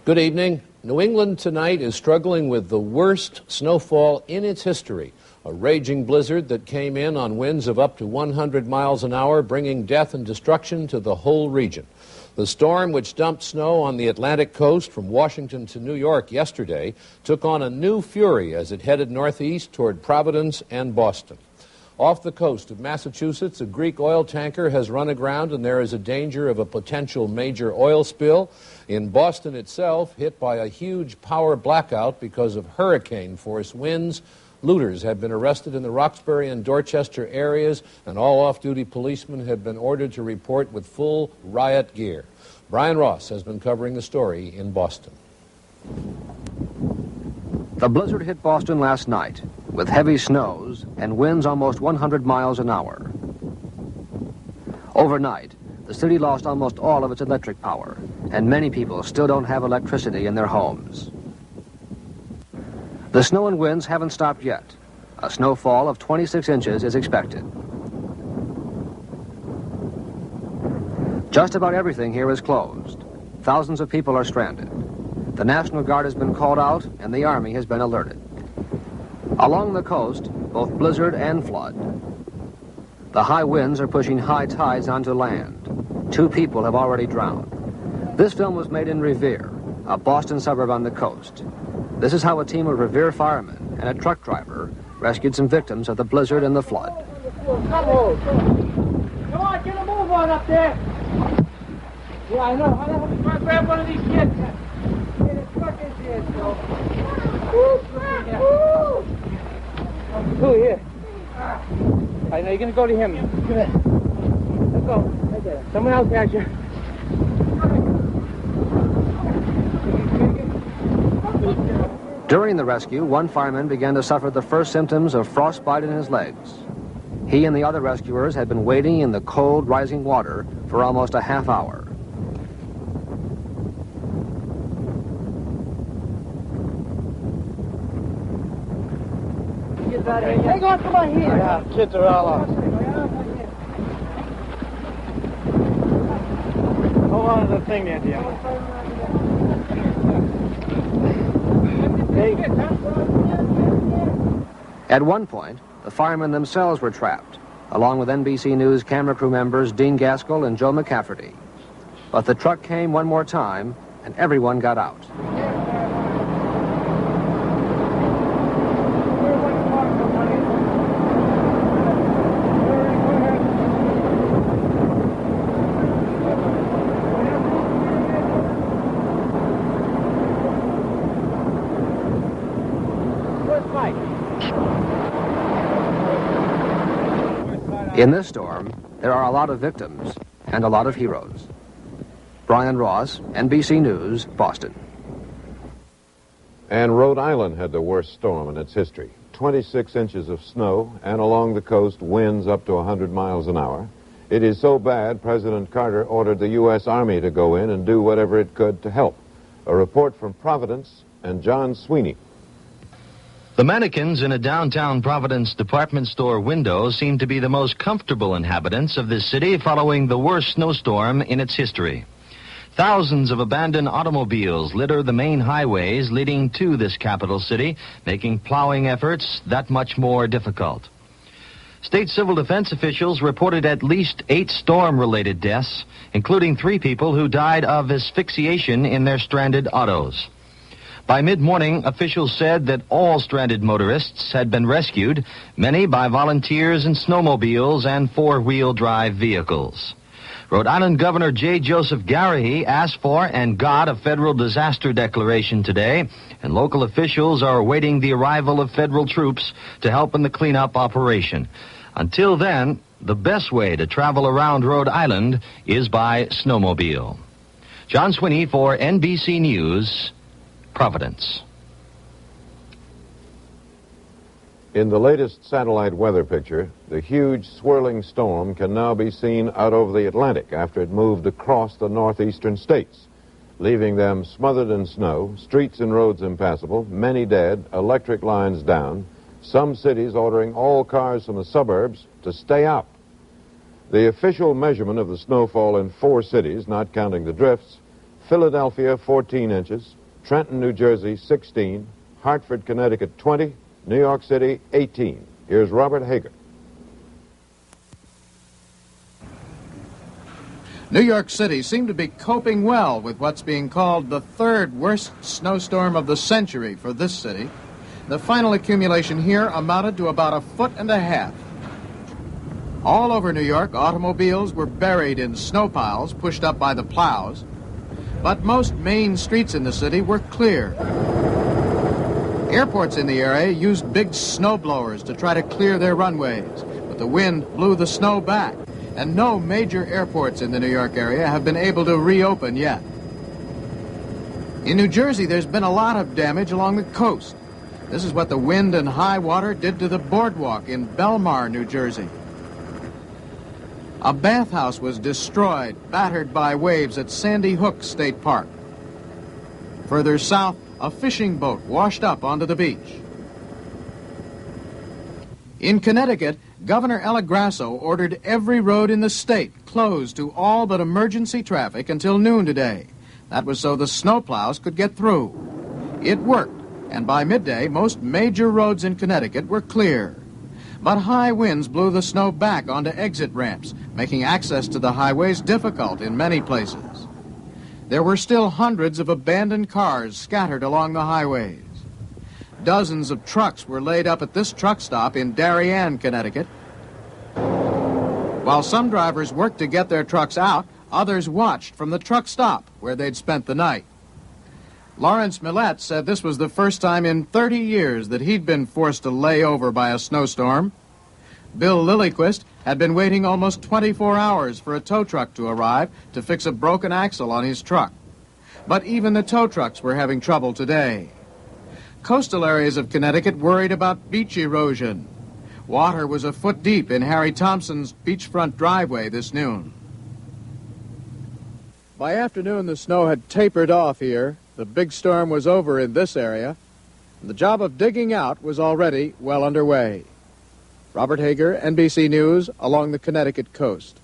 Good evening. New England tonight is struggling with the worst snowfall in its history. A raging blizzard that came in on winds of up to 100 miles an hour, bringing death and destruction to the whole region. The storm, which dumped snow on the Atlantic coast from Washington to New York yesterday, took on a new fury as it headed northeast toward Providence and Boston. Off the coast of Massachusetts, a Greek oil tanker has run aground and there is a danger of a potential major oil spill. In Boston itself, hit by a huge power blackout because of hurricane-force winds, looters have been arrested in the Roxbury and Dorchester areas, and all off-duty policemen have been ordered to report with full riot gear. Brian Ross has been covering the story in Boston. The blizzard hit Boston last night with heavy snows and winds almost 100 miles an hour. Overnight, the city lost almost all of its electric power, and many people still don't have electricity in their homes. The snow and winds haven't stopped yet. A snowfall of 26 inches is expected. Just about everything here is closed. Thousands of people are stranded. The National Guard has been called out, and the Army has been alerted. Along the coast, both blizzard and flood. The high winds are pushing high tides onto land. 2 people have already drowned. This film was made in Revere, a Boston suburb on the coast. This is how a team of Revere firemen and a truck driver rescued some victims of the blizzard and the flood. Come on, get a move on up there. Yeah, I know. I'll grab one of these kids. Get a truck in here, so. Who here? I know you're going to go to him. Let's go. Right there. Someone else has you. During the rescue, one fireman began to suffer the first symptoms of frostbite in his legs. He and the other rescuers had been waiting in the cold, rising water for almost a half hour. Hang on, come on here. Yeah, kids are all off. Hold on to the thing there, dear. At one point, the firemen themselves were trapped, along with NBC News camera crew members Dean Gaskell and Joe McCafferty. But the truck came one more time, and everyone got out. In this storm, there are a lot of victims and a lot of heroes. Brian Ross, NBC News, Boston. And Rhode Island had the worst storm in its history. 26 inches of snow, and along the coast, winds up to 100 miles an hour. It is so bad, President Carter ordered the U.S. Army to go in and do whatever it could to help. A report from Providence and John Sweeney. The mannequins in a downtown Providence department store window seem to be the most comfortable inhabitants of this city following the worst snowstorm in its history. Thousands of abandoned automobiles litter the main highways leading to this capital city, making plowing efforts that much more difficult. State civil defense officials reported at least 8 storm-related deaths, including 3 people who died of asphyxiation in their stranded autos. By mid-morning, officials said that all stranded motorists had been rescued, many by volunteers in snowmobiles and 4-wheel drive vehicles. Rhode Island Governor J. Joseph Garrahy asked for and got a federal disaster declaration today, and local officials are awaiting the arrival of federal troops to help in the cleanup operation. Until then, the best way to travel around Rhode Island is by snowmobile. John Sweeney for NBC News, Providence. In the latest satellite weather picture, the huge swirling storm can now be seen out over the Atlantic after it moved across the northeastern states, leaving them smothered in snow, streets and roads impassable, many dead, electric lines down, some cities ordering all cars from the suburbs to stay out. The official measurement of the snowfall in 4 cities, not counting the drifts, Philadelphia, 14 inches. Trenton, New Jersey, 16. Hartford, Connecticut, 20. New York City, 18. Here's Robert Hager. New York City seemed to be coping well with what's being called the third worst snowstorm of the century for this city. The final accumulation here amounted to about 1.5 feet. All over New York, automobiles were buried in snow piles pushed up by the plows, but most main streets in the city were clear. Airports in the area used big snow blowers to try to clear their runways, but the wind blew the snow back, and no major airports in the New York area have been able to reopen yet. In New Jersey, there's been a lot of damage along the coast. This is what the wind and high water did to the boardwalk in Belmar, New Jersey. A bathhouse was destroyed, battered by waves at Sandy Hook State Park. Further south, a fishing boat washed up onto the beach. In Connecticut, Governor Grasso ordered every road in the state closed to all but emergency traffic until noon today. That was so the snowplows could get through. It worked, and by midday, most major roads in Connecticut were clear. But high winds blew the snow back onto exit ramps, making access to the highways difficult in many places. There were still hundreds of abandoned cars scattered along the highways. Dozens of trucks were laid up at this truck stop in Darien, Connecticut. While some drivers worked to get their trucks out, others watched from the truck stop where they'd spent the night. Lawrence Millette said this was the first time in 30 years that he'd been forced to lay over by a snowstorm. Bill Lillyquist had been waiting almost 24 hours for a tow truck to arrive to fix a broken axle on his truck. But even the tow trucks were having trouble today. Coastal areas of Connecticut worried about beach erosion. Water was 1 foot deep in Harry Thompson's beachfront driveway this noon. By afternoon, the snow had tapered off here. The big storm was over in this area. The job of digging out was already well underway. Robert Hager, NBC News, along the Connecticut coast.